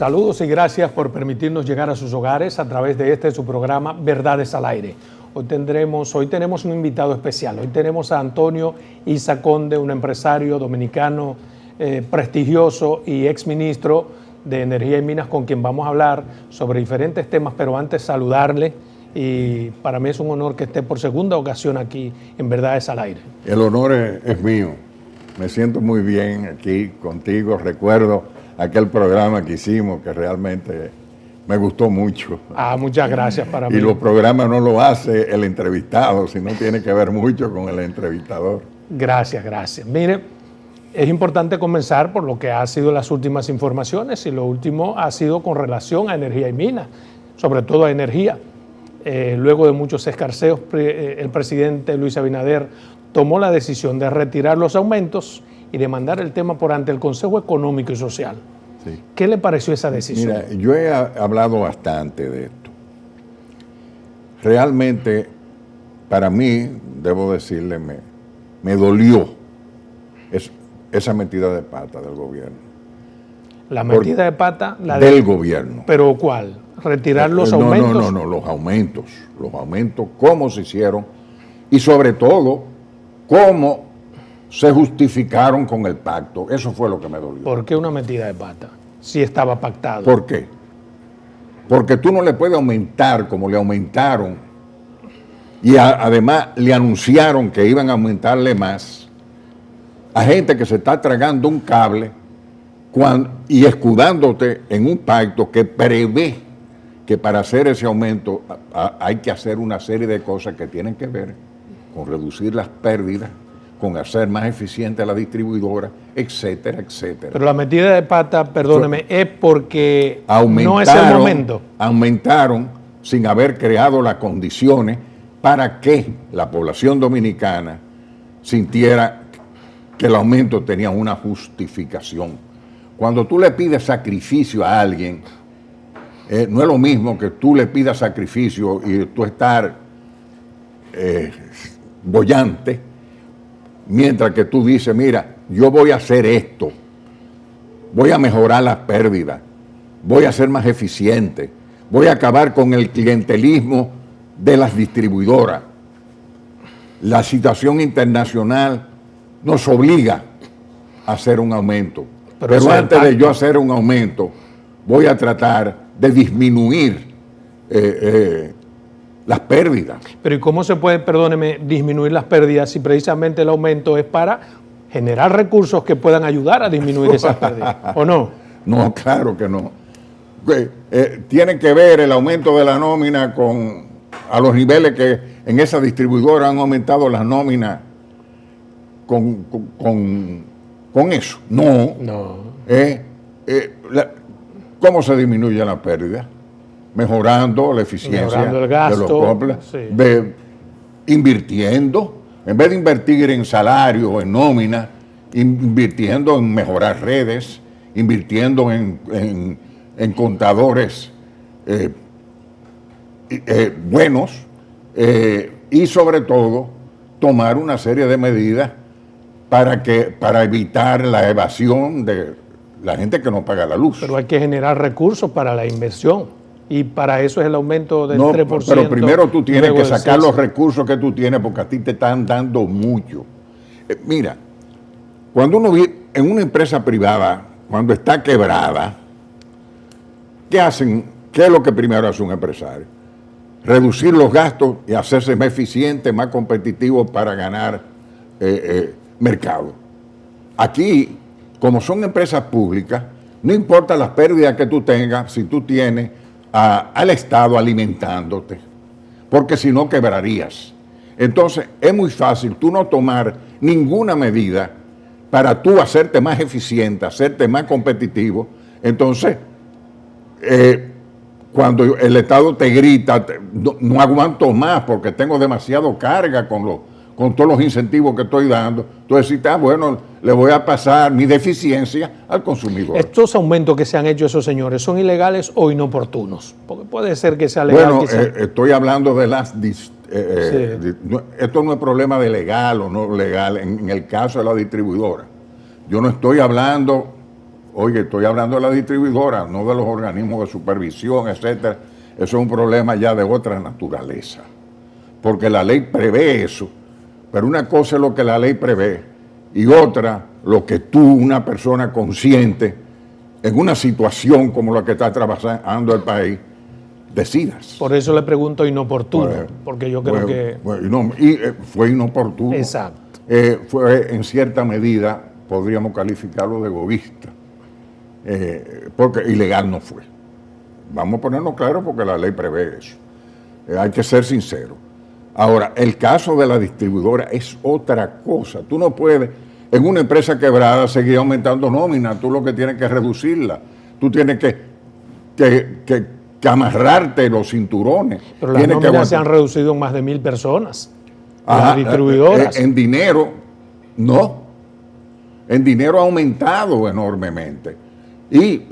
Saludos y gracias por permitirnos llegar a sus hogares a través de su programa Verdades al Aire. Hoy tenemos un invitado especial. Hoy tenemos a Antonio Isa Conde, un empresario dominicano prestigioso y exministro de Energía y Minas, con quien vamos a hablar sobre diferentes temas, pero antes saludarle. Y para mí es un honor que esté por segunda ocasión aquí en Verdades al Aire. El honor es mío. Me siento muy bien aquí contigo. Recuerdo aquel programa que hicimos que realmente me gustó mucho. Muchas gracias para mí. Y los programas no lo hace el entrevistado, sino tiene que ver mucho con el entrevistador. Gracias. Mire, es importante comenzar por lo que ha sido las últimas informaciones, y lo último ha sido con relación a Energía y Minas, sobre todo a energía. Luego de muchos escarceos, el presidente Luis Abinader tomó la decisión de retirar los aumentos y de mandar el tema por ante el Consejo Económico y Social. Sí. ¿Qué le pareció esa decisión? Mira, yo he hablado bastante de esto. Realmente, para mí, debo decirle, me dolió esa metida de pata del gobierno. ¿La metida de pata? Del gobierno. ¿Pero cuál? ¿Retirar los aumentos? No, los aumentos, cómo se hicieron y sobre todo, cómo se justificaron con el pacto. Eso fue lo que me dolió. ¿Por qué una metida de pata? Si estaba pactado. ¿Por qué? Porque tú no le puedes aumentar como le aumentaron y además le anunciaron que iban a aumentarle más a gente que se está tragando un cable y escudándote en un pacto que prevé que para hacer ese aumento hay que hacer una serie de cosas que tienen que ver con reducir las pérdidas, con hacer más eficiente a la distribuidora, etcétera, etcétera. Pero la metida de pata, perdóneme, es porque no es el momento. Aumentaron sin haber creado las condiciones para que la población dominicana sintiera que el aumento tenía una justificación. Cuando tú le pides sacrificio a alguien, no es lo mismo que tú le pidas sacrificio y tú estar boyante, mientras que tú dices, mira, yo voy a hacer esto, voy a mejorar las pérdidas, voy a ser más eficiente, voy a acabar con el clientelismo de las distribuidoras. La situación internacional nos obliga a hacer un aumento. Pero antes de yo hacer un aumento, voy a tratar de disminuir las pérdidas. Pero ¿y cómo se puede, perdóneme, disminuir las pérdidas si precisamente el aumento es para generar recursos que puedan ayudar a disminuir esas pérdidas? ¿O no? No, claro que no. Tiene que ver el aumento de la nómina a los niveles que en esa distribuidora han aumentado las nóminas con eso. No. ¿Cómo se disminuye la pérdida? Mejorando la eficiencia el gasto, de los complejos, invirtiendo, en vez de invertir en salario o en nómina, invirtiendo en mejorar redes, invirtiendo en contadores buenos y sobre todo tomar una serie de medidas para evitar la evasión de la gente que no paga la luz. Pero hay que generar recursos para la inversión. Y para eso es el aumento del 3%. Pero primero tú tienes que sacar los recursos que tú tienes, porque a ti te están dando mucho. Mira, cuando uno vive en una empresa privada, cuando está quebrada, ¿qué hacen? ¿Qué es lo que primero hace un empresario? Reducir los gastos y hacerse más eficiente, más competitivo para ganar mercado. Aquí, como son empresas públicas, no importa las pérdidas que tú tengas, si tú tienes al Estado alimentándote, porque si no quebrarías. Entonces, es muy fácil tú no tomar ninguna medida para tú hacerte más eficiente, hacerte más competitivo. Entonces, cuando el Estado te grita, no aguanto más porque tengo demasiado carga con todos los incentivos que estoy dando, tú decís, bueno, le voy a pasar mi deficiencia al consumidor. ¿Estos aumentos que se han hecho esos señores son ilegales o inoportunos? Porque puede ser que sea legal. Bueno, estoy hablando de las... esto no es problema de legal o no legal en el caso de la distribuidora. Yo no estoy hablando oye, estoy hablando de la distribuidora, no de los organismos de supervisión, etcétera. Eso es un problema ya de otra naturaleza, porque la ley prevé eso, pero una cosa es lo que la ley prevé y otra lo que tú, una persona consciente, en una situación como la que está atravesando el país, decidas. Por eso le pregunto inoportuno, porque yo creo que... fue inoportuno. Exacto. Fue en cierta medida, podríamos calificarlo de egoísta, porque ilegal no fue. Vamos a ponernos claro porque la ley prevé eso. Hay que ser sincero. Ahora, el caso de la distribuidora es otra cosa. Tú no puedes, en una empresa quebrada, seguir aumentando nómina. Tú lo que tienes que reducirla. Tú tienes que amarrarte los cinturones. Pero las nóminas se han reducido en más de 1,000 personas. Las distribuidoras. En dinero, no. En dinero ha aumentado enormemente. Y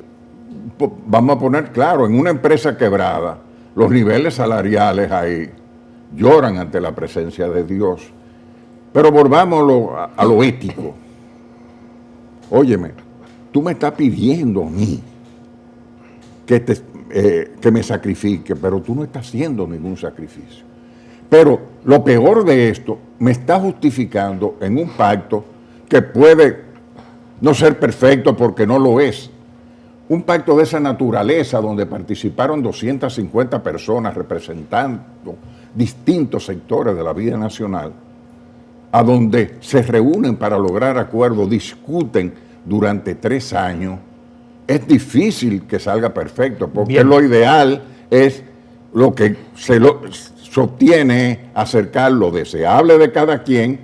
vamos a poner claro, en una empresa quebrada, los niveles salariales ahí lloran ante la presencia de Dios. Pero volvámoslo a lo ético. Óyeme, tú me estás pidiendo a mí que me sacrifique, pero tú no estás haciendo ningún sacrificio. Pero lo peor de esto, me está justificando en un pacto que puede no ser perfecto porque no lo es. Un pacto de esa naturaleza donde participaron 250 personas representando distintos sectores de la vida nacional, a donde se reúnen para lograr acuerdos, discuten durante 3 años, es difícil que salga perfecto, porque bien, lo ideal es lo que se obtiene, acercar lo deseable de cada quien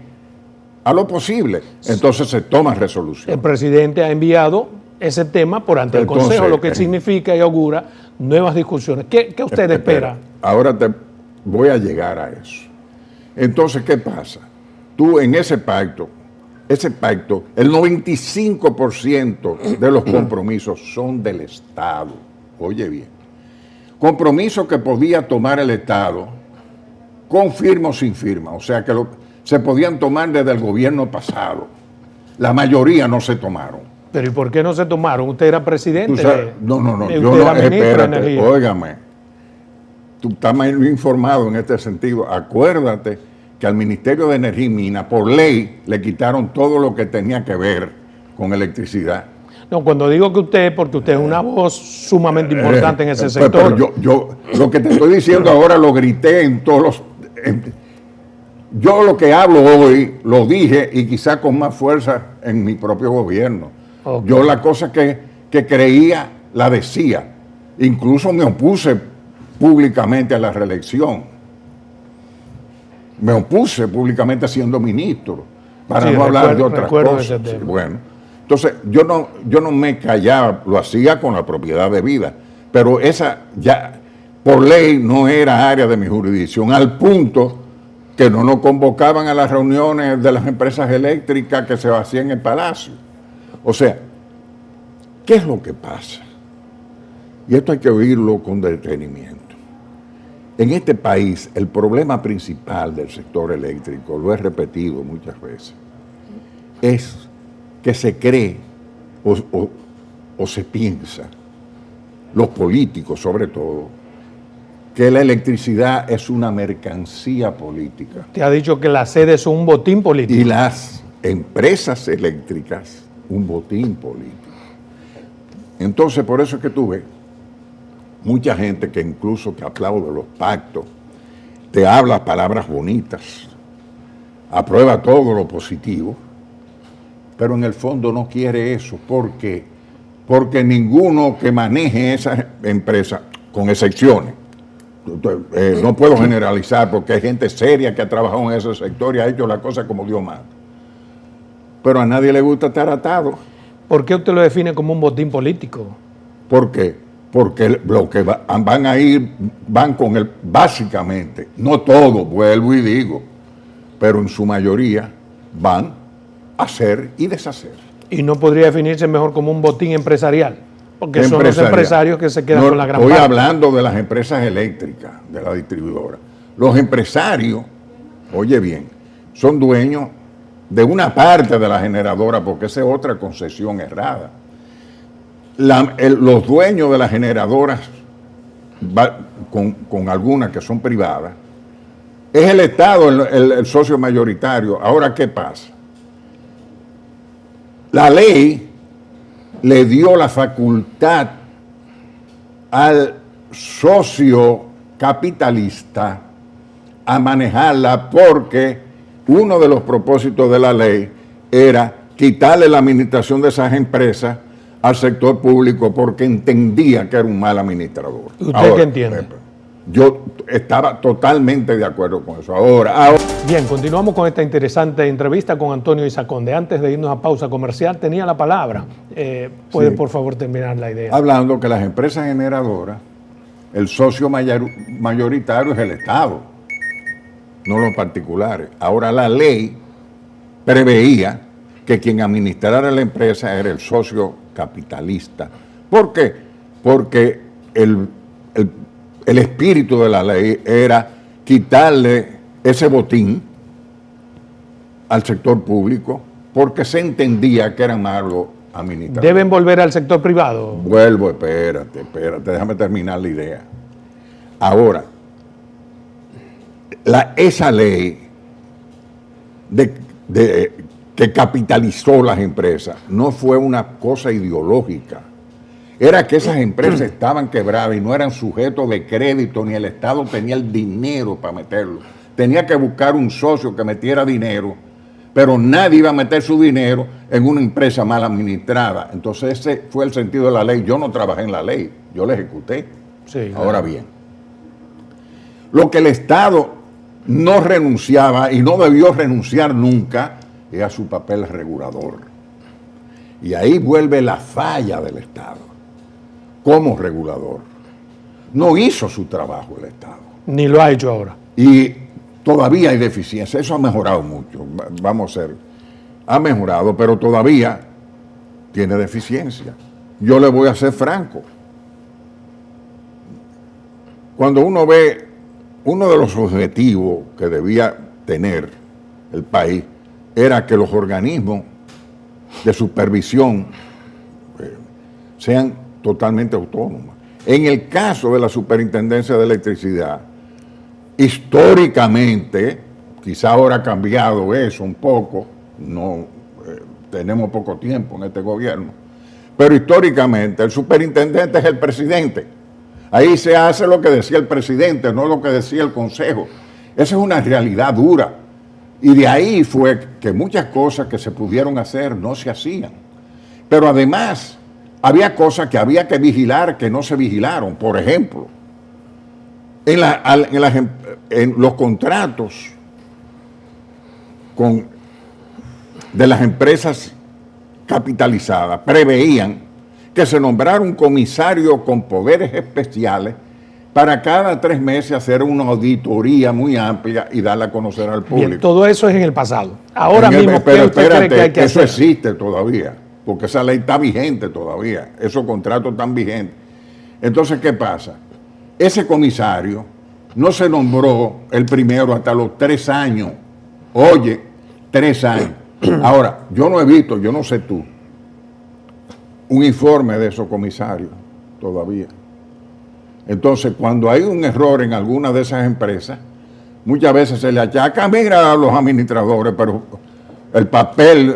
a lo posible. Entonces se toma resolución. El presidente ha enviado ese tema por ante el Consejo, lo que significa y augura nuevas discusiones. ¿Qué usted espera? Ahora te voy a llegar a eso. Entonces, ¿qué pasa? Tú en ese pacto, el 95% de los compromisos son del Estado. Oye bien, compromisos que podía tomar el Estado con firma o sin firma, o sea que se podían tomar desde el gobierno pasado. La mayoría no se tomaron. ¿Pero y por qué no se tomaron? ¿Usted era presidente? No, yo no, espérate, óigame. Tú estás mal informado en este sentido. Acuérdate que al Ministerio de Energía y Minas, por ley, le quitaron todo lo que tenía que ver con electricidad. No, cuando digo que usted, porque usted es una voz sumamente importante en ese sector. Pero yo lo que te estoy diciendo ahora lo grité en todos los... yo lo que hablo hoy lo dije y quizá con más fuerza en mi propio gobierno. Okay. Yo la cosa que creía la decía. Incluso me opuse públicamente a la reelección. Me opuse públicamente siendo ministro, para no hablar de otras cosas. Sí, bueno, entonces yo no me callaba, lo hacía con la propiedad de vida, pero esa ya por ley no era área de mi jurisdicción, al punto que no nos convocaban a las reuniones de las empresas eléctricas que se hacían en el Palacio. O sea, ¿qué es lo que pasa? Y esto hay que oírlo con detenimiento. En este país, el problema principal del sector eléctrico, lo he repetido muchas veces, es que se cree o se piensa, los políticos sobre todo, que la electricidad es una mercancía política. Te ha dicho que las sedes son un botín político. Y las empresas eléctricas, un botín político. Entonces, por eso es que tú ves mucha gente que incluso te aplaude los pactos, te habla palabras bonitas, aprueba todo lo positivo, pero en el fondo no quiere eso. ¿Por qué? Porque ninguno que maneje esa empresa, con excepciones, no puedo generalizar porque hay gente seria que ha trabajado en ese sector y ha hecho la cosa como Dios manda, pero a nadie le gusta estar atado. ¿Por qué usted lo define como un botín político? ¿Por qué? Porque lo que van a ir, van con él, básicamente, no todo, vuelvo y digo, pero en su mayoría van a hacer y deshacer. ¿Y no podría definirse mejor como un botín empresarial? Porque son los empresarios que se quedan con la gran parte. Estoy hablando de las empresas eléctricas, de la distribuidora. Los empresarios, oye bien, son dueños de una parte de la generadora, porque esa es otra concesión errada. los dueños de las generadoras, con algunas que son privadas, es el Estado el socio mayoritario. Ahora, ¿qué pasa? La ley le dio la facultad al socio capitalista a manejarla, porque uno de los propósitos de la ley era quitarle la administración de esas empresas al sector público, porque entendía que era un mal administrador. ¿Usted qué entiende? Yo estaba totalmente de acuerdo con eso. Ahora. Bien, continuamos con esta interesante entrevista con Antonio Izaconde. Antes de irnos a pausa comercial, tenía la palabra. ¿Puede, por favor, terminar la idea? Hablando que las empresas generadoras, el socio mayoritario es el Estado, no los particulares. Ahora, la ley preveía que quien administrara la empresa era el socio capitalista. ¿Por qué? Porque el espíritu de la ley era quitarle ese botín al sector público, porque se entendía que eran malos administradores. ¿Deben volver al sector privado? Vuelvo, espérate, déjame terminar la idea. Ahora, esa ley que capitalizó las empresas no fue una cosa ideológica. Era que esas empresas estaban quebradas y no eran sujetos de crédito, ni el Estado tenía el dinero para meterlo. Tenía que buscar un socio que metiera dinero, pero nadie iba a meter su dinero en una empresa mal administrada. Entonces ese fue el sentido de la ley. Yo no trabajé en la ley, yo la ejecuté. Sí, claro. Ahora bien, lo que el Estado no renunciaba y no debió renunciar nunca es a su papel regulador. Y ahí vuelve la falla del Estado como regulador. No hizo su trabajo el Estado. Ni lo ha hecho ahora. Y todavía hay deficiencia. Eso ha mejorado mucho. Vamos a ser. Ha mejorado, pero todavía tiene deficiencia. Yo le voy a ser franco. Cuando uno ve uno de los objetivos que debía tener el país, era que los organismos de supervisión sean totalmente autónomos. En el caso de la Superintendencia de Electricidad, históricamente, quizá ahora ha cambiado eso un poco, no tenemos poco tiempo en este gobierno, pero históricamente el superintendente es el presidente. Ahí se hace lo que decía el presidente, no lo que decía el Consejo. Esa es una realidad dura. Y de ahí fue que muchas cosas que se pudieron hacer no se hacían. Pero además, había cosas que había que vigilar que no se vigilaron. Por ejemplo, en los contratos de las empresas capitalizadas preveían que se nombrara un comisario con poderes especiales para cada 3 meses hacer una auditoría muy amplia y darla a conocer al público. Bien, todo eso es en el pasado. Ahora mismo, ¿qué usted cree que hay que hacer? Eso existe todavía, porque esa ley está vigente todavía, esos contratos están vigentes. Entonces, ¿qué pasa? Ese comisario no se nombró el primero hasta los 3 años. Oye, 3 años. Ahora, yo no he visto, yo no sé tú, un informe de esos comisarios todavía. Entonces, cuando hay un error en alguna de esas empresas, muchas veces se le achaca, mira, a los administradores, pero el papel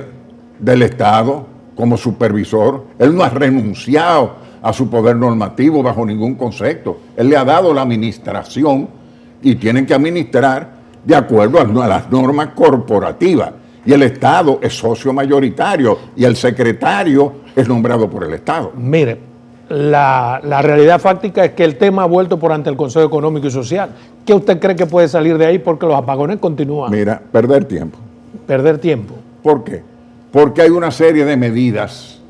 del Estado como supervisor, él no ha renunciado a su poder normativo bajo ningún concepto. Él le ha dado la administración y tienen que administrar de acuerdo a las normas corporativas. Y el Estado es socio mayoritario y el secretario es nombrado por el Estado. Mire, la realidad fáctica es que el tema ha vuelto por ante el Consejo Económico y Social. ¿Qué usted cree que puede salir de ahí? Porque los apagones continúan. Mira, perder tiempo. Perder tiempo. ¿Por qué? Porque hay una serie de medidas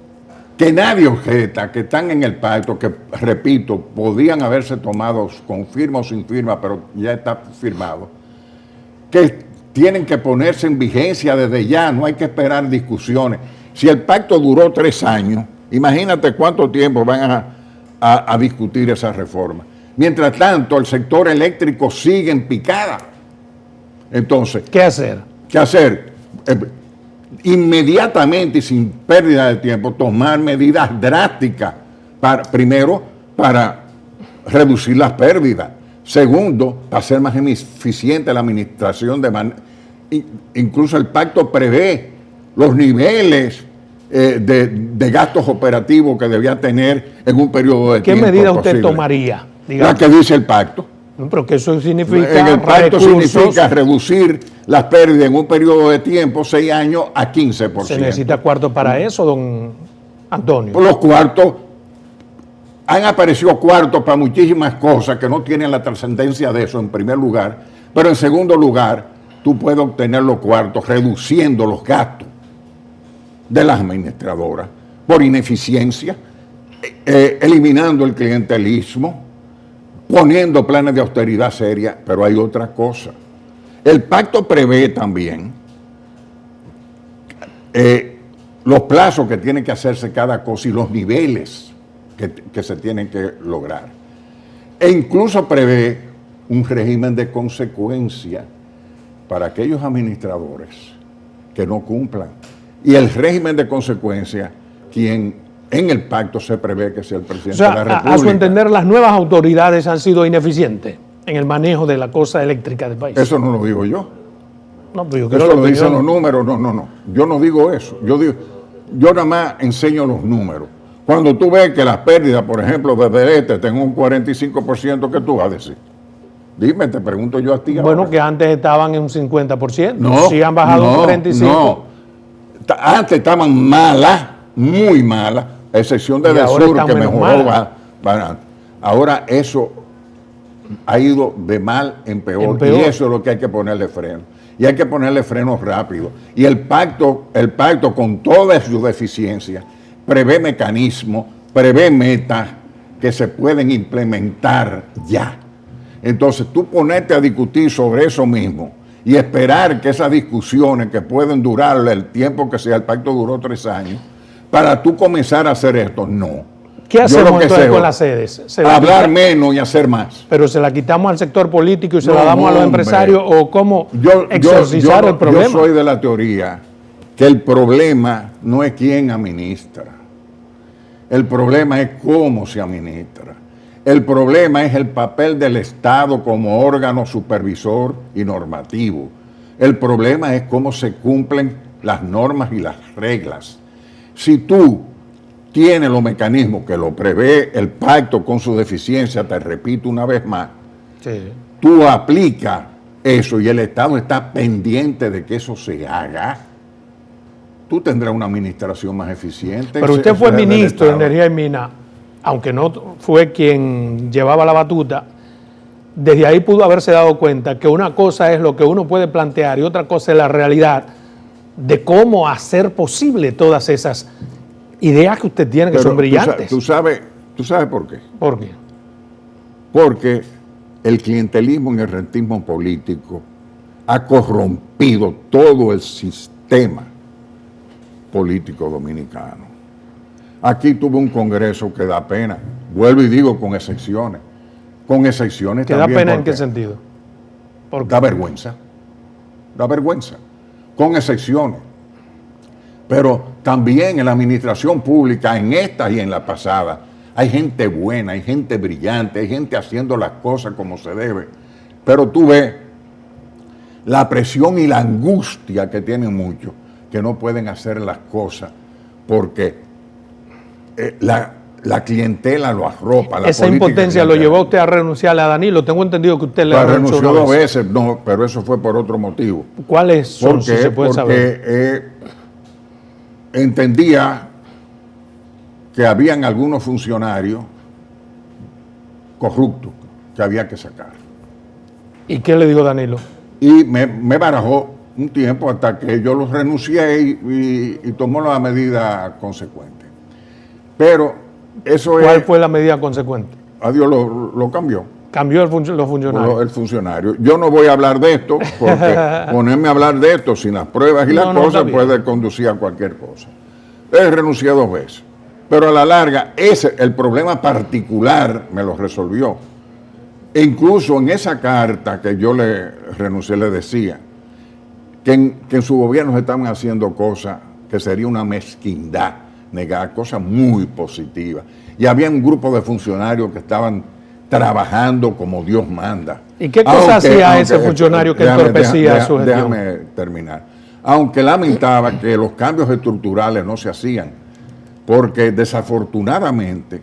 que nadie objeta, que están en el pacto, que, repito, podían haberse tomado con firma o sin firma, pero ya está firmado, que tienen que ponerse en vigencia desde ya, no hay que esperar discusiones. Si el pacto duró 3 años, imagínate cuánto tiempo van a discutir esa reforma. Mientras tanto, el sector eléctrico sigue en picada. Entonces, ¿qué hacer? ¿qué hacer? inmediatamente y sin pérdida de tiempo, tomar medidas drásticas, primero, para reducir las pérdidas. Segundo, para ser más eficiente la administración incluso el pacto prevé los niveles de gastos operativos que debía tener en un periodo de tiempo. ¿Qué medida usted tomaría? La que dice el pacto. No, pero que eso significa en el pacto significa reducir las pérdidas en un periodo de tiempo, 6 años, a 15%. ¿Se necesita cuarto para eso, don Antonio? Por los cuartos, han aparecido cuartos para muchísimas cosas que no tienen la trascendencia de eso en primer lugar, pero en segundo lugar, tú puedes obtener los cuartos reduciendo los gastos de las administradoras por ineficiencia, eliminando el clientelismo, poniendo planes de austeridad seria, pero hay otra cosa. El pacto prevé también los plazos que tiene que hacerse cada cosa y los niveles que se tienen que lograr. E incluso prevé un régimen de consecuencia para aquellos administradores que no cumplan. Y el régimen de consecuencia, quien en el pacto se prevé que sea el presidente de la República. A su entender, las nuevas autoridades han sido ineficientes en el manejo de la cosa eléctrica del país. Eso no lo digo yo. No, pero yo quiero eso lo dicen los números. No. Yo no digo eso. Yo nada más enseño los números. Cuando tú ves que las pérdidas, por ejemplo, desde tengo un 45%, ¿qué tú vas a decir? Dime, te pregunto yo a ti. Bueno, ahora. Que antes estaban en un 50%. No. Sí han bajado un 45%. No. Antes estaban malas, muy malas, a excepción de Sur, que mejoró. Ahora eso ha ido de mal en peor. Y eso es lo que hay que ponerle freno. Y hay que ponerle frenos rápido. Y el pacto con todas sus deficiencias, prevé mecanismos, prevé metas que se pueden implementar ya. Entonces, tú ponerte a discutir sobre eso mismo y esperar que esas discusiones que pueden durar el tiempo que sea, el pacto duró 3 años, para tú comenzar a hacer esto, no. ¿Qué hacemos entonces con las sedes? Hablar menos y hacer más. ¿Pero se la quitamos al sector político y se la damos a los empresarios? ¿O cómo exorcizar el problema? Yo soy de la teoría que el problema no es quién administra. El problema es cómo se administra. El problema es el papel del Estado como órgano supervisor y normativo. El problema es cómo se cumplen las normas y las reglas. Si tú tienes los mecanismos que lo prevé el pacto con su deficiencia, te repito una vez más, sí, tú aplicas eso y el Estado está pendiente de que eso se haga, tú tendrás una administración más eficiente. Pero usted fue ministro de Energía y Minas, aunque no fue quien llevaba la batuta, desde ahí pudo haberse dado cuenta que una cosa es lo que uno puede plantear y otra cosa es la realidad de cómo hacer posible todas esas ideas que usted tiene, que son brillantes. ¿Tú sabes por qué? ¿Por qué? Porque el clientelismo y el rentismo político ha corrompido todo el sistema político dominicano. Aquí tuvo un congreso que da pena. Vuelvo y digo, con excepciones. Con excepciones ¿Que también. da pena en qué sentido? Da vergüenza. Da vergüenza. Con excepciones. Pero también en la administración pública, en esta y en la pasada, hay gente buena, hay gente brillante, hay gente haciendo las cosas como se debe. Pero tú ves la presión y la angustia que tienen muchos, que no pueden hacer las cosas porque la clientela lo arropa. Esa impotencia lo llevó a usted a renunciarle a Danilo. Tengo entendido que usted le renunció 2 veces, no, pero eso fue por otro motivo. ¿Cuáles son, si se puede saber? Porque entendía que habían algunos funcionarios corruptos que había que sacar. ¿Y qué le dijo Danilo? Y me barajó un tiempo hasta que yo los renuncié y tomó la medida consecuente. Pero eso ¿Cuál fue la medida consecuente? Adiós, lo cambió. Cambió los funcionarios. El funcionario. Yo no voy a hablar de esto, porque ponerme a hablar de esto sin las pruebas y las cosas puede conducir a cualquier cosa. Él renunció 2 veces. Pero a la larga, el problema particular me lo resolvió. E incluso en esa carta que yo le renuncié, le decía, que en su gobierno se estaban haciendo cosas que sería una mezquindad, negar cosas muy positivas. Y había un grupo de funcionarios que estaban trabajando como Dios manda. ¿Y qué cosa hacía ese funcionario que entorpecía su gestión? Déjame terminar. Aunque lamentaba que los cambios estructurales no se hacían, porque desafortunadamente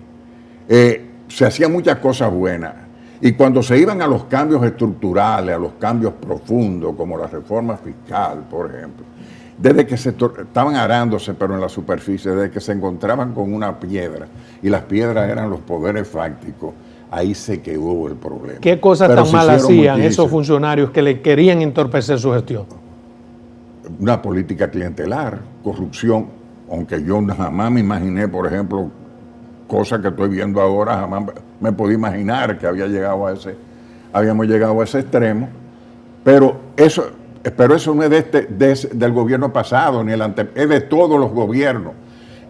se hacían muchas cosas buenas. Y cuando se iban a los cambios estructurales, a los cambios profundos, como la reforma fiscal, por ejemplo, desde que estaban arándose, pero en la superficie, desde que se encontraban con una piedra, y las piedras eran los poderes fácticos, ahí se quedó el problema. ¿Qué cosas tan mal hacían esos funcionarios que le querían entorpecer su gestión? Una política clientelar, corrupción, aunque yo jamás me imaginé, por ejemplo, cosas que estoy viendo ahora, jamás me podía imaginar que habíamos llegado a ese extremo, pero eso no es del gobierno pasado, ni es de todos los gobiernos.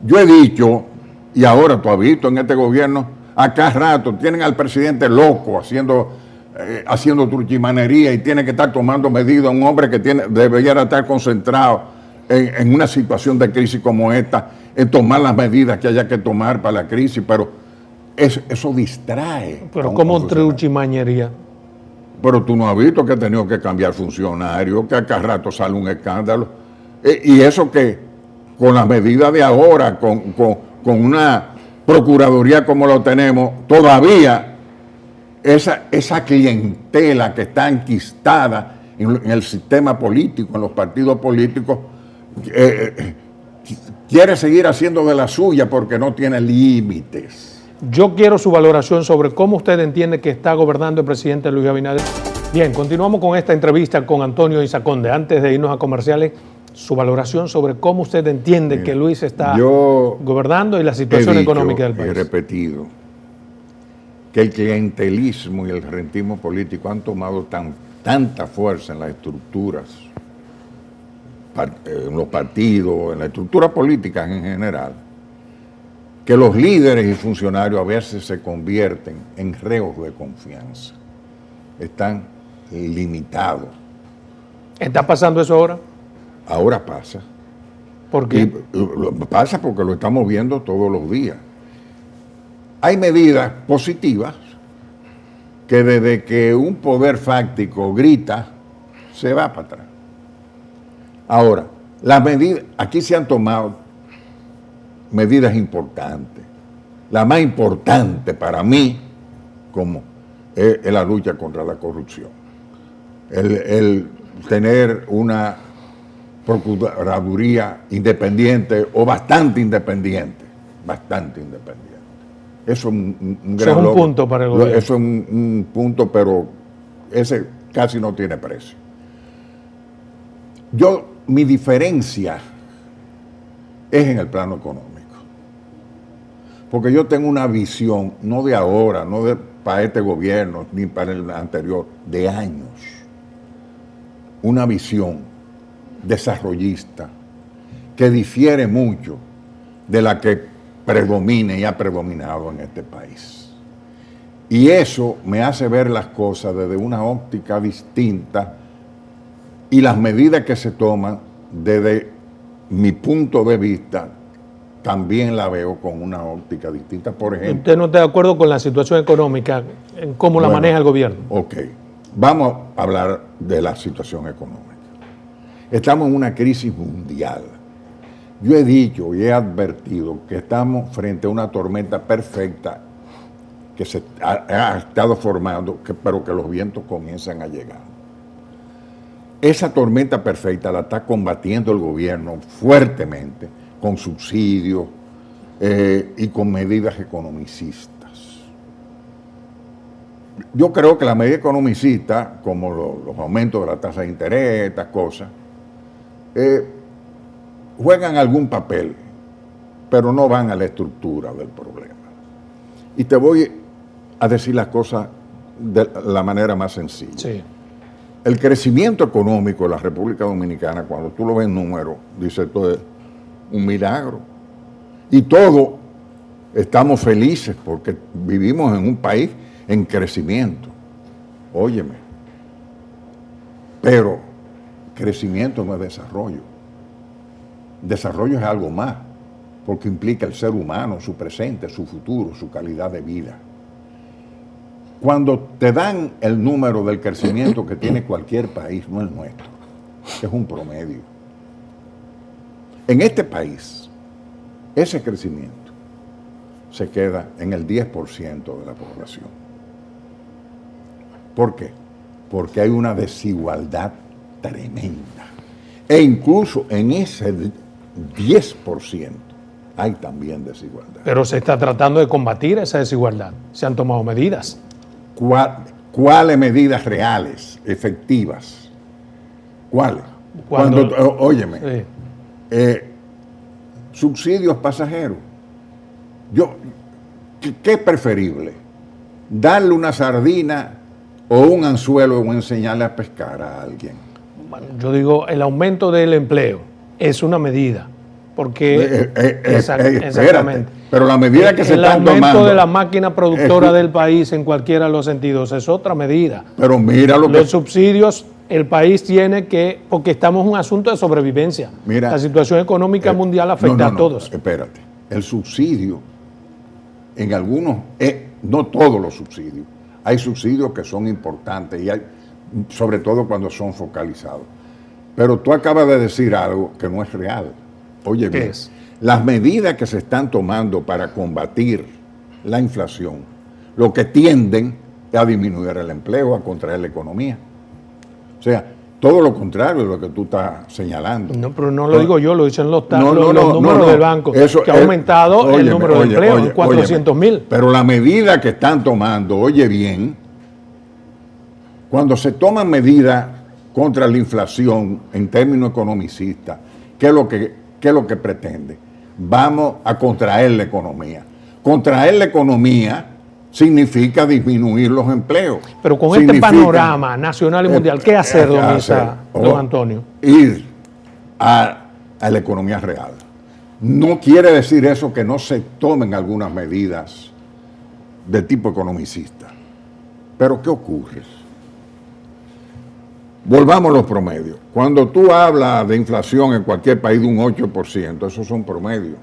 Yo he dicho, y ahora tú has visto en este gobierno, a cada rato tienen al presidente loco haciendo truchimanería y tiene que estar tomando medidas, un hombre que debería estar concentrado en una situación de crisis como esta, en tomar las medidas que haya que tomar para la crisis, pero eso distrae. Pero ¿cómo truchimanería? Pero tú no has visto que he tenido que cambiar funcionarios, que a cada rato sale un escándalo. Y eso que con las medidas de ahora, con una procuraduría como lo tenemos, todavía esa clientela que está enquistada en el sistema político, en los partidos políticos, quiere seguir haciendo de la suya porque no tiene límites. Yo quiero su valoración sobre cómo usted entiende que está gobernando el presidente Luis Abinader. Bien, continuamos con esta entrevista con Antonio Izaconde. Antes de irnos a comerciales, su valoración sobre cómo usted entiende que Luis está gobernando y la situación económica del país. He repetido que el clientelismo y el rentismo político han tomado tanta fuerza en las estructuras, en los partidos, en la estructura política en general, que los líderes y funcionarios a veces se convierten en reos de confianza. Están limitados. ¿Está pasando eso ahora? Ahora pasa. ¿Por qué? Pasa porque lo estamos viendo todos los días. Hay medidas positivas que desde que un poder fáctico grita, se va para atrás. Ahora, las medidas, aquí se han tomado medidas importantes. La más importante para mí es la lucha contra la corrupción. El tener una procuraduría independiente o bastante independiente. Eso es un gran logro. Punto para el gobierno. Eso es un punto, pero ese casi no tiene precio. Mi diferencia es en el plano económico. Porque yo tengo una visión, no de ahora, para este gobierno, ni para el anterior, de años. Una visión desarrollista que difiere mucho de la que predomina y ha predominado en este país. Y eso me hace ver las cosas desde una óptica distinta y las medidas que se toman desde mi punto de vista también la veo con una óptica distinta. Por ejemplo, ¿usted no está de acuerdo con la situación económica, en cómo la maneja el gobierno? Ok, vamos a hablar de la situación económica. Estamos en una crisis mundial. Yo he dicho y he advertido que estamos frente a una tormenta perfecta que se ha estado formando, pero que los vientos comienzan a llegar. Esa tormenta perfecta la está combatiendo el gobierno fuertemente, con subsidios y con medidas economicistas. Yo creo que las medidas economicistas, como los aumentos de la tasa de interés, estas cosas, juegan algún papel, pero no van a la estructura del problema. Y te voy a decir las cosas de la manera más sencilla. Sí. El crecimiento económico de la República Dominicana, cuando tú lo ves en números, dice esto es un milagro. Y todos estamos felices porque vivimos en un país en crecimiento. Óyeme. Pero crecimiento no es desarrollo. Desarrollo es algo más, porque implica el ser humano, su presente, su futuro, su calidad de vida. Cuando te dan el número del crecimiento que tiene cualquier país, no el nuestro, que es un promedio. En este país, ese crecimiento se queda en el 10% de la población. ¿Por qué? Porque hay una desigualdad tremenda. E incluso en ese 10% hay también desigualdad. Pero se está tratando de combatir esa desigualdad. Se han tomado medidas. ¿Cuáles medidas reales, efectivas? ¿Cuáles? Óyeme, sí. Subsidios pasajeros. ¿Qué es preferible? ¿Darle una sardina o un anzuelo o enseñarle a pescar a alguien? Bueno, yo digo, el aumento del empleo es una medida. Porque exactamente. Pero la medida que se está tomando, el aumento de la máquina productora del país en cualquiera de los sentidos es otra medida. Pero mira lo que los subsidios el país tiene que, porque estamos en un asunto de sobrevivencia. Mira, la situación económica mundial afecta a todos. Espérate, el subsidio en algunos, no todos los subsidios, hay subsidios que son importantes y hay, sobre todo cuando son focalizados. Pero tú acabas de decir algo que no es real. Oye bien, las medidas que se están tomando para combatir la inflación, lo que tienden es a disminuir el empleo, a contraer la economía. O sea, todo lo contrario de lo que tú estás señalando. No, pero no lo digo yo, lo dicen los números del banco, que ha aumentado el número de empleo en 400,000. Pero la medida que están tomando, oye bien, cuando se toman medidas contra la inflación en términos economicistas, ¿qué es lo que pretende? Vamos a contraer la economía. Contraer la economía significa disminuir los empleos. Pero con este panorama nacional y mundial, ¿qué hacer, don Antonio? Ir a la economía real. No quiere decir eso que no se tomen algunas medidas de tipo economicista. Pero ¿qué ocurre? Volvamos a los promedios. Cuando tú hablas de inflación en cualquier país de un 8%, esos son promedios.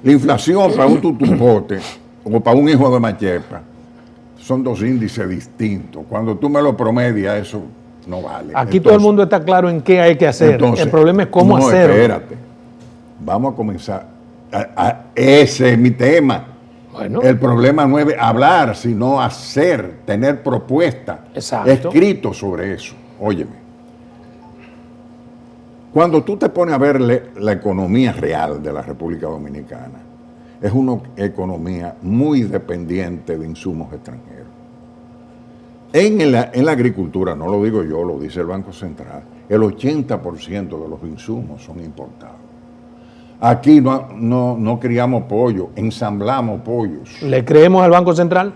La inflación para un tutupote o para un hijo de machepa son dos índices distintos. Cuando tú me lo promedias, eso no vale. Aquí todo el mundo está claro en qué hay que hacer. El problema es cómo hacerlo. Espérate. Vamos a comenzar. Ese es mi tema. Bueno. El problema no es hablar, sino hacer, tener propuestas escritos sobre eso. Óyeme, cuando tú te pones a ver la economía real de la República Dominicana, es una economía muy dependiente de insumos extranjeros. En la agricultura, no lo digo yo, lo dice el Banco Central, el 80% de los insumos son importados. Aquí no criamos pollo, ensamblamos pollos. ¿Le creemos al Banco Central?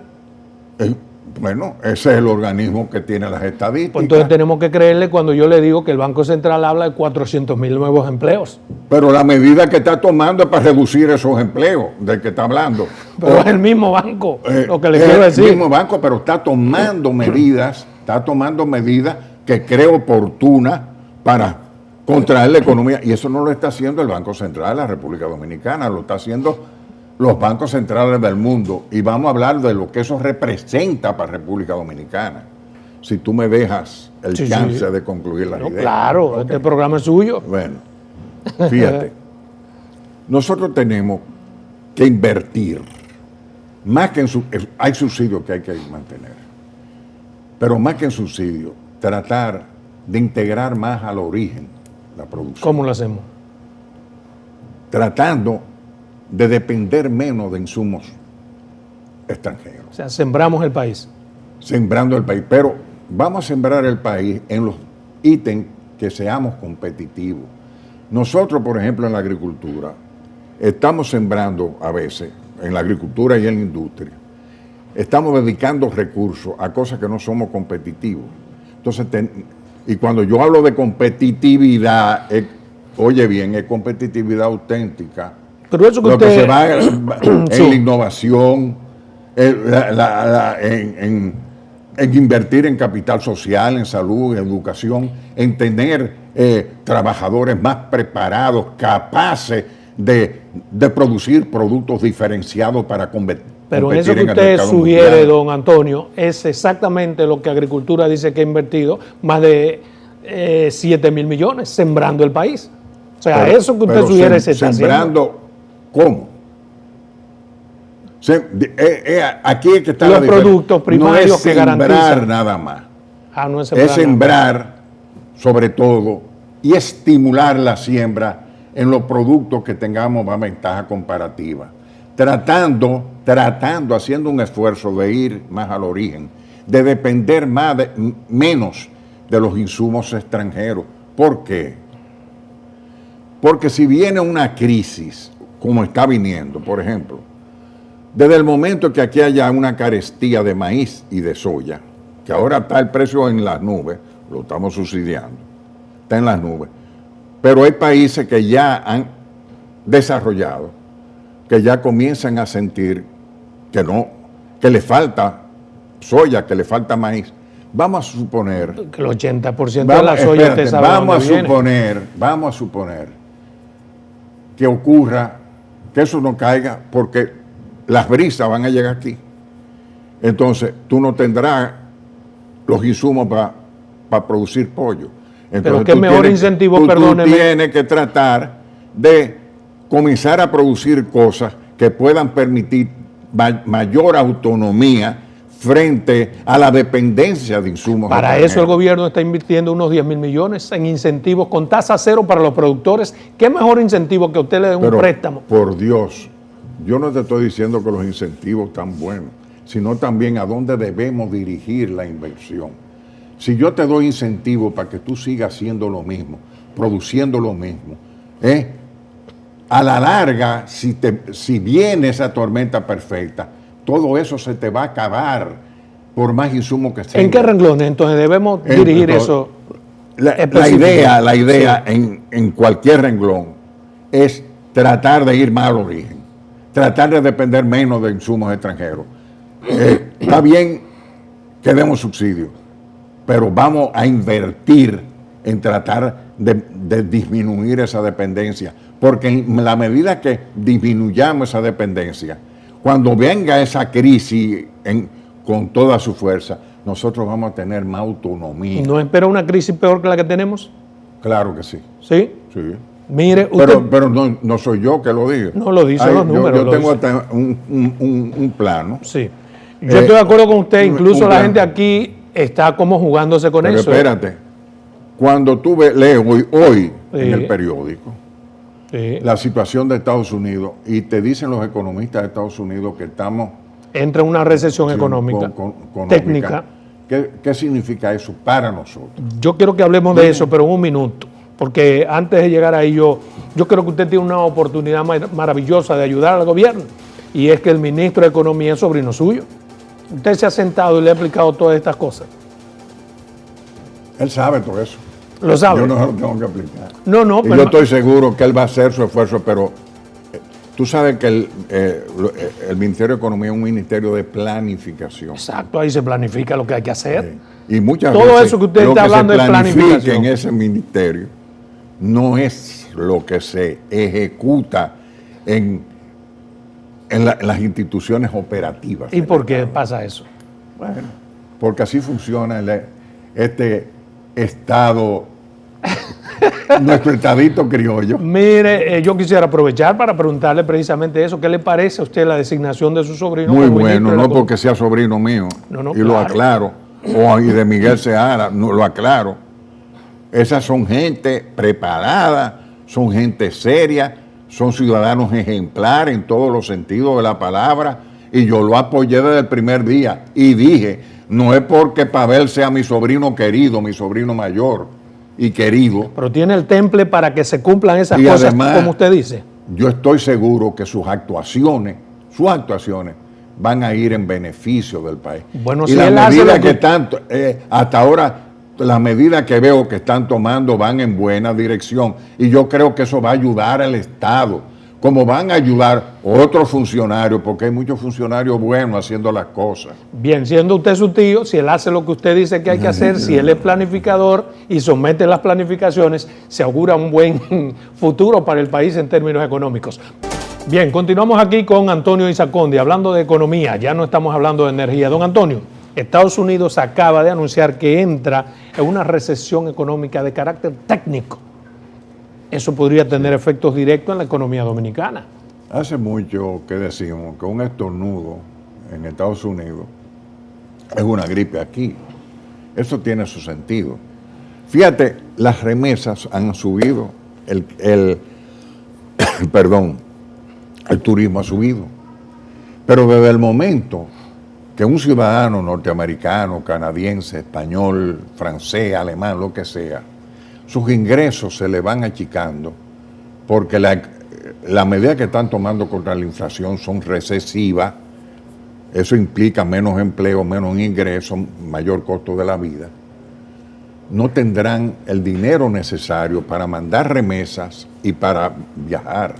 Bueno, ese es el organismo que tiene las estadísticas. Pues entonces tenemos que creerle cuando yo le digo que el Banco Central habla de 400,000 nuevos empleos. Pero la medida que está tomando es para reducir esos empleos del que está hablando. Pero es el mismo banco, lo que le quiero decir. Es el mismo banco, pero está tomando medidas que cree oportunas para contraer la economía. Y eso no lo está haciendo el Banco Central de la República Dominicana, lo está haciendo los bancos centrales del mundo, y vamos a hablar de lo que eso representa para República Dominicana. Si tú me dejas el chance de concluir la idea. Claro, okay. Este programa es suyo. Bueno, fíjate, nosotros tenemos que invertir, más que hay subsidios que hay que mantener, pero más que en subsidios, tratar de integrar más al origen la producción. ¿Cómo lo hacemos? Tratando de depender menos de insumos extranjeros. O sea, sembramos el país. Sembrando el país, pero vamos a sembrar el país en los ítems que seamos competitivos. Nosotros, por ejemplo, en la agricultura, estamos sembrando a veces, en la agricultura y en la industria, estamos dedicando recursos a cosas que no somos competitivos. Entonces, y cuando yo hablo de competitividad, oye bien, es competitividad auténtica. Pero eso que se va en la innovación, en en invertir en capital social, en salud, en educación, en tener trabajadores más preparados, capaces de producir productos diferenciados para competir. Pero en eso que usted sugiere, don Antonio, es exactamente lo que Agricultura dice que ha invertido, más de 7 mil millones, sembrando el país. O sea, pero, eso que usted sugiere se está sembrando, ¿cómo? Aquí es que está los productos primarios no es que garantizan nada más. No es sembrar sobre todo y estimular la siembra en los productos que tengamos más ventaja comparativa. Haciendo un esfuerzo de ir más al origen, de depender menos de los insumos extranjeros. ¿Por qué? Porque si viene una crisis, como está viniendo, por ejemplo, desde el momento que aquí haya una carestía de maíz y de soya, que ahora está el precio en las nubes, lo estamos subsidiando, está en las nubes, pero hay países que ya han desarrollado, que ya comienzan a sentir que le falta soya, que le falta maíz. Vamos a suponer que el 80% de la soya usted sabe vamos a suponer que ocurra, que eso no caiga, porque las brisas van a llegar aquí. Entonces, tú no tendrás los insumos para producir pollo. Entonces, pero qué mejor incentivo, perdóneme. Tú tienes que tratar de comenzar a producir cosas que puedan permitir mayor autonomía frente a la dependencia de insumos. Para eso el gobierno está invirtiendo unos 10 mil millones en incentivos con tasa cero para los productores. ¿Qué mejor incentivo que usted le dé un préstamo? Por Dios, yo no te estoy diciendo que los incentivos están buenos, sino también a dónde debemos dirigir la inversión. Si yo te doy incentivos para que tú sigas haciendo lo mismo, produciendo lo mismo, a la larga, si viene esa tormenta perfecta, todo eso se te va a acabar por más insumos que sea. ¿En qué renglones entonces debemos dirigir eso? La idea sí, en cualquier renglón es tratar de ir más al origen, tratar de depender menos de insumos extranjeros. Está bien que demos subsidios, pero vamos a invertir en tratar de disminuir esa dependencia, porque en la medida que disminuyamos esa dependencia, cuando venga esa crisis con toda su fuerza, nosotros vamos a tener más autonomía. ¿No espera una crisis peor que la que tenemos? Claro que sí. ¿Sí? Sí. Mire, usted... Pero no soy yo que lo digo. No lo dicen los números. Yo tengo hasta un plano. Sí. Yo estoy de acuerdo con usted, incluso la gente aquí está como jugándose con eso. Espérate, cuando tú lees hoy en el periódico la situación de Estados Unidos y te dicen los economistas de Estados Unidos que estamos... Entra en una recesión económica, técnica. ¿Qué significa eso para nosotros? Yo quiero que hablemos de eso, pero en un minuto, porque antes de llegar ahí yo creo que usted tiene una oportunidad maravillosa de ayudar al gobierno, y es que el ministro de Economía es sobrino suyo. Usted se ha sentado y le ha explicado todas estas cosas. Él sabe todo eso. ¿Lo sabe? Yo no lo tengo que explicar. No, pero yo estoy seguro que él va a hacer su esfuerzo, pero tú sabes que el Ministerio de Economía es un ministerio de planificación. Exacto, ahí se planifica lo que hay que hacer. Sí. Y muchas todo veces eso que usted está hablando es planificación. En ese ministerio no es lo que se ejecuta en las instituciones operativas. ¿Y por qué pasa eso? Bueno, porque así funciona este Estado, nuestro estadito criollo. Mire, yo quisiera aprovechar para preguntarle precisamente eso. ¿Qué le parece a usted la designación de su sobrino? Muy bueno, no porque sea sobrino mío, y lo aclaro, y de Miguel Seara, no lo aclaro. Esas son gente preparada, son gente seria, son ciudadanos ejemplares en todos los sentidos de la palabra, y yo lo apoyé desde el primer día y dije, no es porque Pavel sea mi sobrino querido, mi sobrino mayor y querido. Pero tiene el temple para que se cumplan esas cosas, además, como usted dice. Yo estoy seguro que sus actuaciones van a ir en beneficio del país. Bueno, y las medidas que tanto, hasta ahora, las medidas que veo que están tomando van en buena dirección. Y yo creo que eso va a ayudar al Estado. como van a ayudar otros funcionarios, porque hay muchos funcionarios buenos haciendo las cosas. Bien, siendo usted su tío, si él hace lo que usted dice que hay que hacer, si él es planificador y somete las planificaciones, se augura un buen futuro para el país en términos económicos. Bien, continuamos aquí con Antonio Izaconde, hablando de economía, ya no estamos hablando de energía. Don Antonio, Estados Unidos acaba de anunciar que entra en una recesión económica de carácter técnico. Eso podría tener efectos directos en la economía dominicana. Hace mucho que decimos que un estornudo en Estados Unidos es una gripe aquí. Eso tiene su sentido. Fíjate, las remesas han subido, el turismo ha subido. Pero desde el momento que un ciudadano norteamericano, canadiense, español, francés, alemán, lo que sea, sus ingresos se le van achicando porque la medida que están tomando contra la inflación son recesivas. Eso implica menos empleo, menos ingresos, mayor costo de la vida. No tendrán el dinero necesario para mandar remesas y para viajar.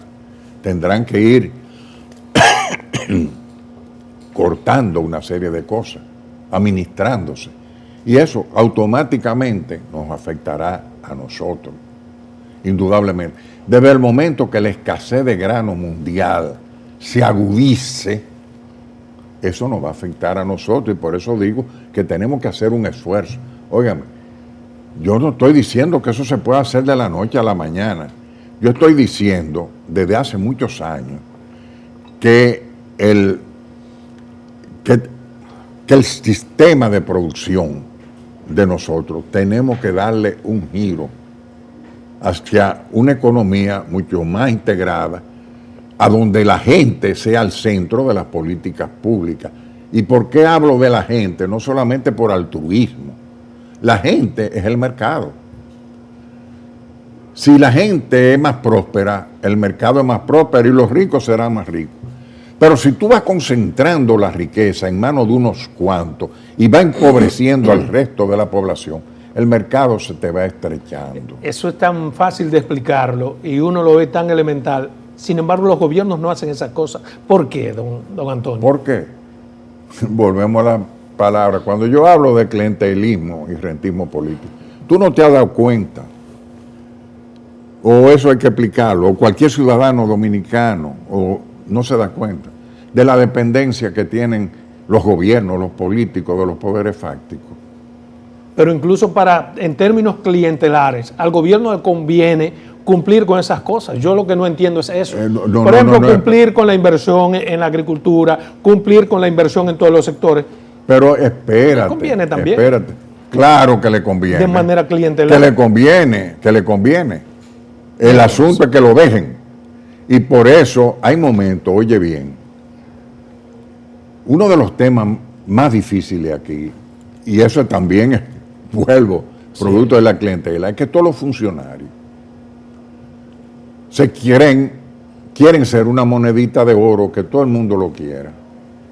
Tendrán que ir cortando una serie de cosas, administrándose. Y eso automáticamente nos afectará a nosotros, indudablemente. Desde el momento que la escasez de grano mundial se agudice, eso nos va a afectar a nosotros, y por eso digo que tenemos que hacer un esfuerzo. Óigame, yo no estoy diciendo que eso se pueda hacer de la noche a la mañana. Yo estoy diciendo desde hace muchos años que el sistema de producción de nosotros tenemos que darle un giro hacia una economía mucho más integrada, a donde la gente sea el centro de las políticas públicas. ¿Y por qué hablo de la gente? No solamente por altruismo. La gente es el mercado. Si la gente es más próspera, el mercado es más próspero y los ricos serán más ricos. Pero si tú vas concentrando la riqueza en manos de unos cuantos y va empobreciendo al resto de la población, el mercado se te va estrechando. Eso es tan fácil de explicarlo y uno lo ve tan elemental. Sin embargo, los gobiernos no hacen esas cosas. ¿Por qué, don Antonio? ¿Por qué? Volvemos a la palabra. Cuando yo hablo de clientelismo y rentismo político, tú no te has dado cuenta, o eso hay que explicarlo, o cualquier ciudadano dominicano, o no se da cuenta de la dependencia que tienen los gobiernos, los políticos, de los poderes fácticos. Pero incluso en términos clientelares, al gobierno le conviene cumplir con esas cosas. Yo lo que no entiendo es eso. Por ejemplo, cumplir con la inversión en la agricultura, cumplir con la inversión en todos los sectores. Pero espérate. ¿Le conviene también? Espérate. Claro que le conviene. De manera clientelar. Que le conviene. El asunto es que lo dejen. Y por eso hay momentos, oye bien, uno de los temas más difíciles aquí, y eso también vuelvo, producto de la clientela, es que todos los funcionarios quieren ser una monedita de oro, que todo el mundo lo quiera.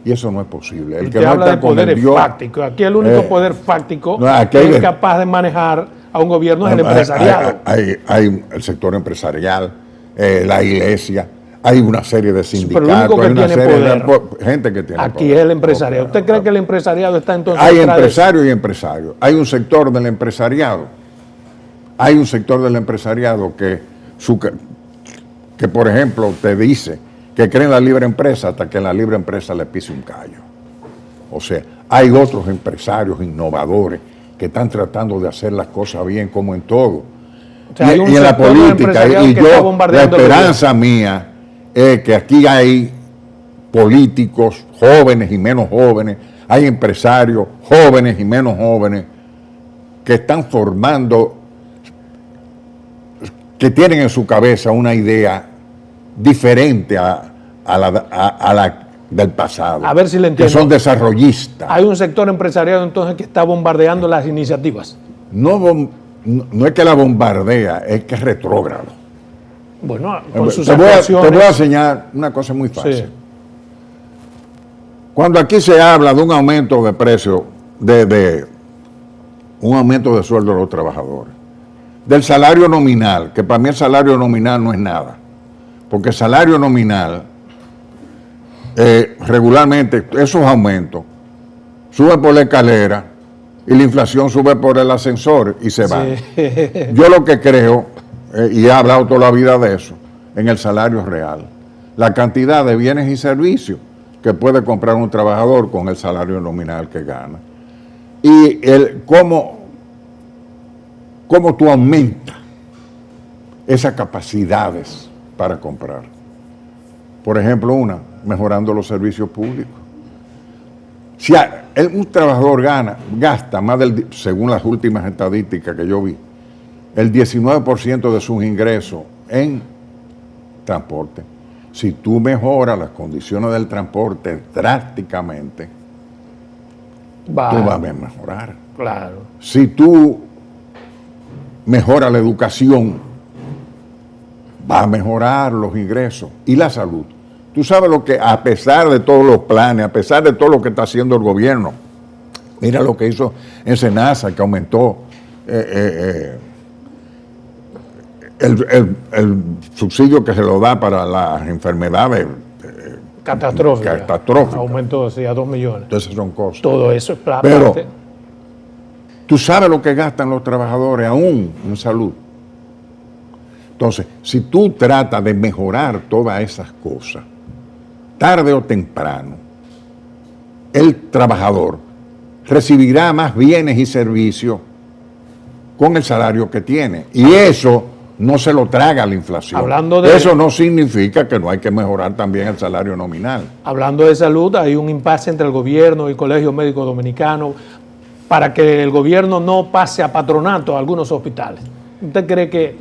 Y eso no es posible. El que no habla de poderes fácticos. Aquí el único poder fáctico que es capaz de manejar a un gobierno es el empresariado. Hay el sector empresarial, la iglesia, hay una serie de sindicatos, hay una serie de gente que tiene aquí poder. Es el empresariado. ¿Usted cree que el empresariado está entonces? Hay empresarios y empresarios. Hay un sector del empresariado. Hay un sector del empresariado que por ejemplo, te dice que cree en la libre empresa hasta que en la libre empresa le pise un callo. O sea, hay otros empresarios innovadores que están tratando de hacer las cosas bien, como en todo. O sea, y en la política, y yo, la esperanza mía es que aquí hay políticos jóvenes y menos jóvenes, hay empresarios jóvenes y menos jóvenes que están formando, que tienen en su cabeza una idea diferente a la del pasado. A ver si le entiendo. Que son desarrollistas. Hay un sector empresarial entonces que está bombardeando las iniciativas. No es que la bombardea, es que es retrógrado. Bueno, con sus te voy a enseñar una cosa muy fácil. Sí. Cuando aquí se habla de un aumento de precio, de un aumento de sueldo de los trabajadores, del salario nominal, que para mí el salario nominal no es nada, porque el salario nominal, regularmente, esos aumentos, sube por la escalera y la inflación sube por el ascensor y se va. Sí. Yo lo que creo, y he hablado toda la vida de eso, en el salario real, la cantidad de bienes y servicios que puede comprar un trabajador con el salario nominal que gana. Y cómo tú aumentas esas capacidades para comprar. Por ejemplo, mejorando los servicios públicos. Si un trabajador gasta más según las últimas estadísticas que yo vi, el 19% de sus ingresos en transporte. Si tú mejoras las condiciones del transporte drásticamente, tú vas a mejorar. Claro. Si tú mejoras la educación, va a mejorar los ingresos y la salud. Tú sabes lo que, a pesar de todos los planes, a pesar de todo lo que está haciendo el gobierno, mira lo que hizo en Senasa, que aumentó el subsidio que se lo da para las enfermedades catastróficas. Aumentó a 2 millones. Entonces son cosas. Todo eso es plata. Pero tú sabes lo que gastan los trabajadores aún en salud. Entonces, si tú tratas de mejorar todas esas cosas, tarde o temprano, el trabajador recibirá más bienes y servicios con el salario que tiene. Y eso no se lo traga la inflación. Eso no significa que no hay que mejorar también el salario nominal. Hablando de salud, hay un impasse entre el gobierno y el Colegio Médico Dominicano para que el gobierno no pase a patronato a algunos hospitales. ¿Usted cree que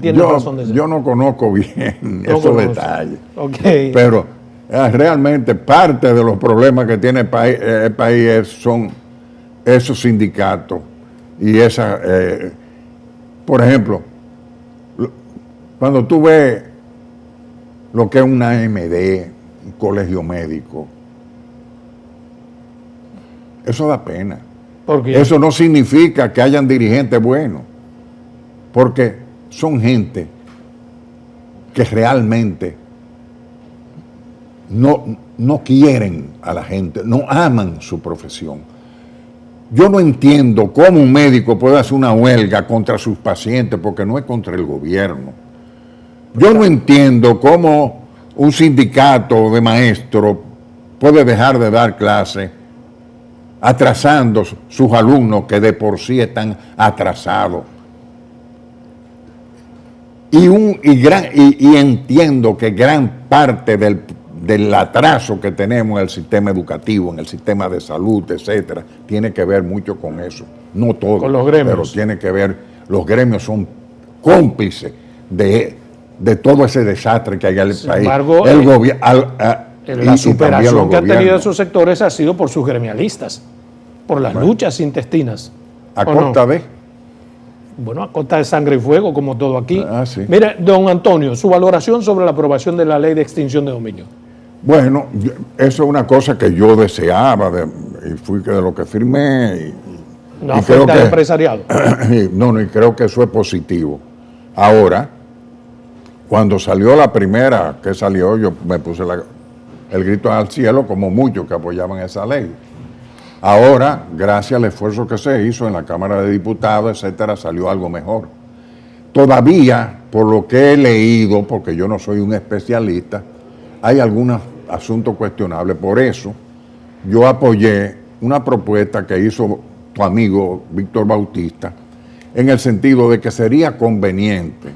tiene razón de ser? Yo no conozco bien esos detalles. Okay. Pero realmente parte de los problemas que tiene el país son esos sindicatos y esa, por ejemplo, cuando tú ves lo que es una AMD, un colegio médico, eso da pena. ¿Por qué? Eso no significa que hayan dirigentes buenos, porque son gente que realmente no quieren a la gente, no aman su profesión. Yo no entiendo cómo un médico puede hacer una huelga contra sus pacientes, porque no es contra el gobierno. Yo no entiendo cómo un sindicato de maestros puede dejar de dar clases atrasando sus alumnos que de por sí están atrasados. Y entiendo que gran parte del atraso que tenemos en el sistema educativo, en el sistema de salud, etcétera, tiene que ver mucho con eso. No todo, con los gremios. Pero tiene que ver, los gremios son cómplices de todo ese desastre que hay en el Sin país. embargo, la superación que han tenido esos sectores ha sido por sus gremialistas, por las luchas intestinas. ¿A costa de? Bueno, a costa de sangre y fuego, como todo aquí. Sí. Mire, don Antonio, su valoración sobre la aprobación de la ley de extinción de dominio. Bueno, eso es una cosa que yo deseaba y fui de lo que firmé. No afecta al empresariado. Y creo que eso es positivo. Ahora, cuando salió la primera que salió, yo me puse el grito al cielo, como muchos que apoyaban esa ley. Ahora, gracias al esfuerzo que se hizo en la Cámara de Diputados, etcétera, salió algo mejor. Todavía, por lo que he leído, porque yo no soy un especialista, hay algunos asuntos cuestionables. Por eso, yo apoyé una propuesta que hizo tu amigo Víctor Bautista, en el sentido de que sería conveniente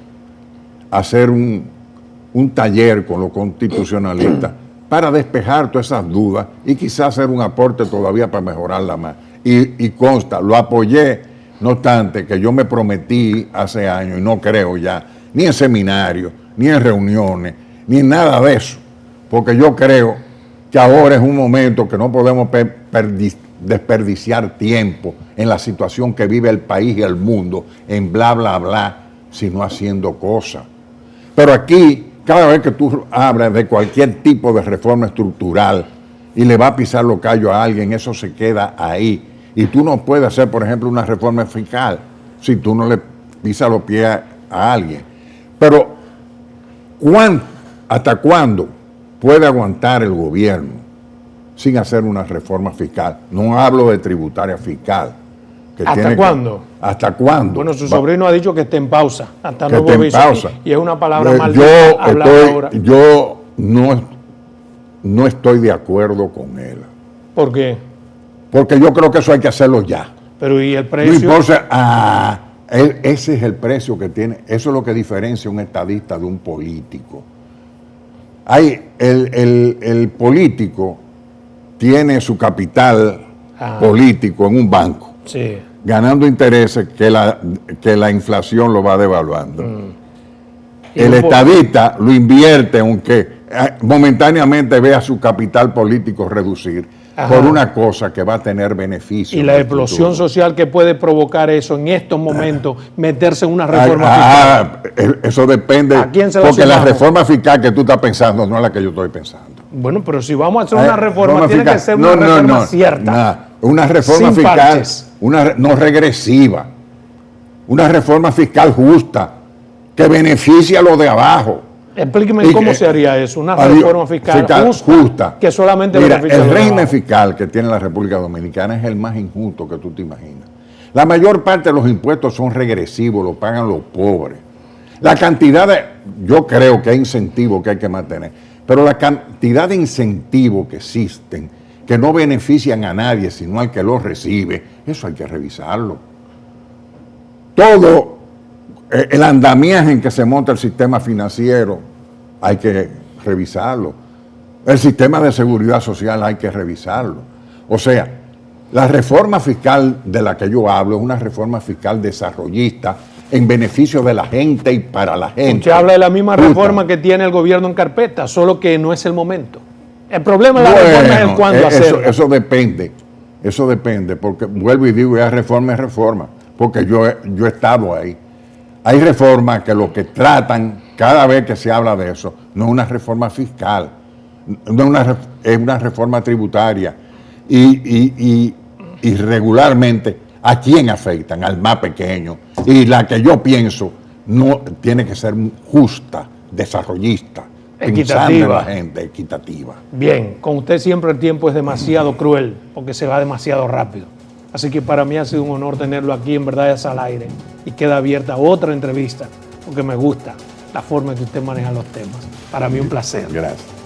hacer un taller con los constitucionalistas para despejar todas esas dudas y quizás hacer un aporte todavía para mejorarla más. Y consta, lo apoyé, no obstante que yo me prometí hace años, y no creo ya, ni en seminarios, ni en reuniones, ni en nada de eso, porque yo creo que ahora es un momento que no podemos desperdiciar tiempo en la situación que vive el país y el mundo, en bla, bla, bla, sino haciendo cosas. Pero aquí, cada vez que tú hablas de cualquier tipo de reforma estructural y le va a pisar los callos a alguien, eso se queda ahí. Y tú no puedes hacer, por ejemplo, una reforma fiscal si tú no le pisas los pies a alguien. Pero, ¿hasta cuándo puede aguantar el gobierno sin hacer una reforma fiscal? No hablo de tributaria fiscal. ¿Hasta cuándo? ¿Hasta cuándo? Bueno, su sobrino ha dicho que está en pausa, hasta que nuevo esté en aviso. pausa. Y es una palabra mal ahora. Yo no estoy de acuerdo con él. ¿Por qué? Porque yo creo que eso hay que hacerlo ya. Pero ¿y el precio? No importa, ese es el precio que tiene. Eso es lo que diferencia un estadista de un político. El político tiene su capital político en un banco, sí, ganando intereses que la inflación lo va devaluando. El estadista lo invierte, aunque momentáneamente vea su capital político reducir, por una cosa que va a tener beneficio. Y la explosión social que puede provocar eso en estos momentos, meterse en una reforma fiscal. Eso depende, ¿A quién se la porque la sumamos? reforma fiscal que tú estás pensando no es la que yo estoy pensando. Bueno, pero si vamos a hacer una reforma, tiene que ser una reforma cierta. Una reforma fiscal no regresiva. Una reforma fiscal justa que beneficie a los de abajo. Explíqueme cómo se haría eso, una reforma fiscal justa que solamente beneficie a los de abajo. El régimen fiscal que tiene la República Dominicana es el más injusto que tú te imaginas. La mayor parte de los impuestos son regresivos, lo pagan los pobres. La cantidad yo creo que hay incentivos que hay que mantener, pero la cantidad de incentivos que existen, que no benefician a nadie, sino al que los recibe, eso hay que revisarlo. Todo el andamiaje en que se monta el sistema financiero hay que revisarlo. El sistema de seguridad social hay que revisarlo. O sea, la reforma fiscal de la que yo hablo es una reforma fiscal desarrollista en beneficio de la gente y para la gente. Usted habla de la misma reforma que tiene el gobierno en carpeta, solo que no es el momento. El problema de la reforma es el cuándo hacerlo. Eso depende, porque vuelvo y digo, ya reforma es reforma, porque yo he estado ahí. Hay reformas que lo que tratan, cada vez que se habla de eso, no es una reforma fiscal, es una reforma tributaria. Y regularmente, ¿a quién afectan? Al más pequeño. Y la que yo pienso no tiene que ser justa, desarrollista, pensando en la gente, equitativa. Bien, con usted siempre el tiempo es demasiado cruel, porque se va demasiado rápido. Así que para mí ha sido un honor tenerlo aquí en Verdad es al Aire, y queda abierta otra entrevista, porque me gusta la forma en que usted maneja los temas. Para mí un placer. Gracias.